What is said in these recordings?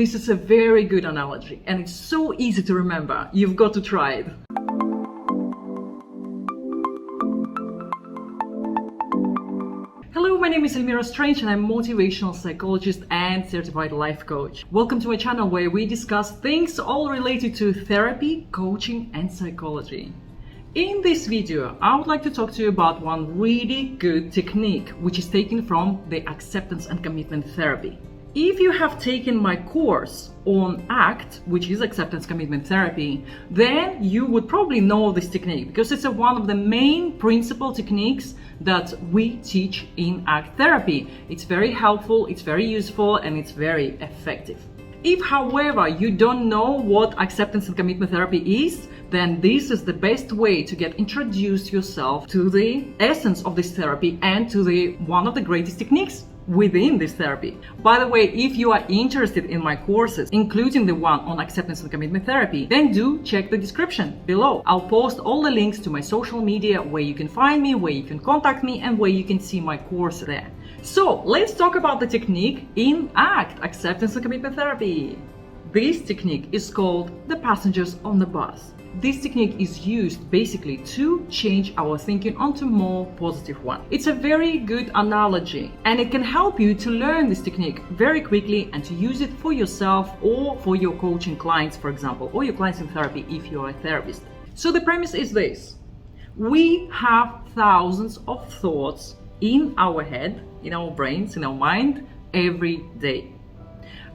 This is a very good analogy and it's so easy to remember. You've got to try it. Hello, my name is Elmira Strange and I'm a motivational psychologist and certified life coach. Welcome to my channel where we discuss things all related to therapy, coaching and psychology. In this video, I would like to talk to you about one really good technique which is taken from the acceptance and commitment therapy. If you have taken my course on ACT, which is acceptance commitment therapy, then you would probably know this technique because it's one of the main principal techniques that we teach in ACT therapy. It's very helpful, it's very useful, and it's very effective. If, however, you don't know what acceptance and commitment therapy is, then this is the best way to get introduced yourself to the essence of this therapy and to one of the greatest techniques within this therapy. By the way, if you are interested in my courses, including the one on acceptance and commitment therapy, then do check the description below. I'll post all the links to my social media where you can find me, where you can contact me, and where you can see my course there. So let's talk about the technique in ACT, acceptance and commitment therapy. This technique is called the passengers on the bus. This technique is used basically to change our thinking onto more positive one. It's a very good analogy and it can help you to learn this technique very quickly and to use it for yourself or for your coaching clients, for example, or your clients in therapy if you are a therapist. So the premise is this: we have thousands of thoughts in our head, in our brains, in our mind every day.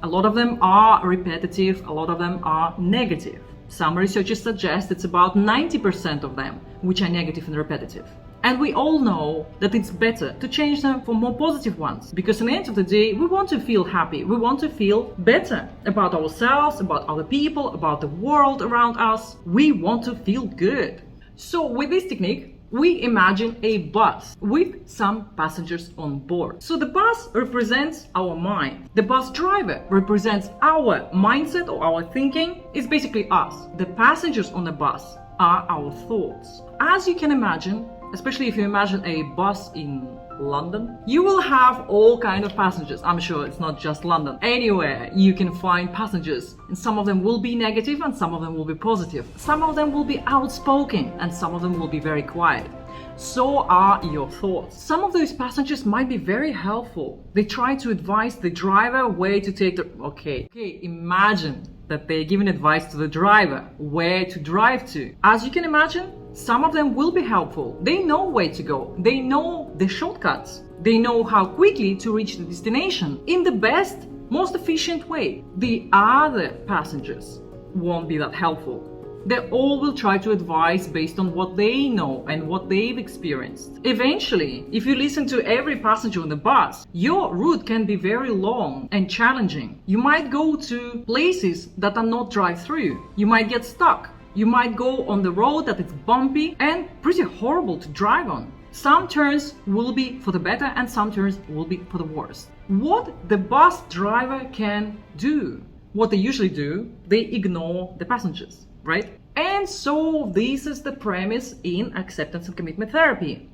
A lot of them are repetitive, a lot of them are negative. Some researchers suggest it's about 90% of them which are negative and repetitive. And we all know that it's better to change them for more positive ones, because at the end of the day, we want to feel happy. We want to feel better about ourselves, about other people, about the world around us. We want to feel good. So with this technique, we imagine a bus with some passengers on board. So the bus represents our mind. The bus driver represents our mindset or our thinking. It's basically us. The passengers on the bus are our thoughts. As you can imagine, especially if you imagine a bus in London, you will have all kinds of passengers. I'm sure it's not just London. Anywhere you can find passengers, and some of them will be negative and some of them will be positive. Some of them will be outspoken and some of them will be very quiet. So are your thoughts. Some of those passengers might be very helpful. They try to advise the driver where to take the... Okay, imagine that they're giving advice to the driver where to drive to. As you can imagine, some of them will be helpful. They know where to go. They know the shortcuts. They know how quickly to reach the destination in the best, most efficient way. The other passengers won't be that helpful. They all will try to advise based on what they know and what they've experienced. Eventually, if you listen to every passenger on the bus, your route can be very long and challenging. You might go to places that are not drive-through. You might get stuck. You might go on the road that is bumpy and pretty horrible to drive on. Some turns will be for the better and some turns will be for the worse. What the bus driver can do, what they usually do, they ignore the passengers, right? And so this is the premise in acceptance and commitment therapy.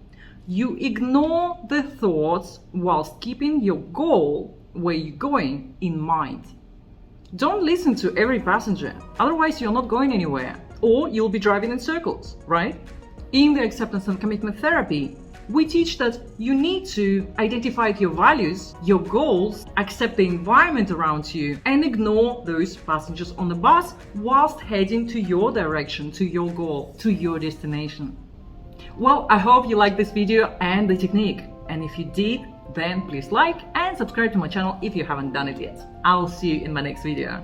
You ignore the thoughts whilst keeping your goal, where you're going, in mind. Don't listen to every passenger, otherwise you're not going anywhere, or you'll be driving in circles, right? In the acceptance and commitment therapy, we teach that you need to identify your values, your goals, accept the environment around you, and ignore those passengers on the bus whilst heading to your direction, to your goal, to your destination. Well, I hope you liked this video and the technique. And if you did, then please like and subscribe to my channel if you haven't done it yet. I'll see you in my next video.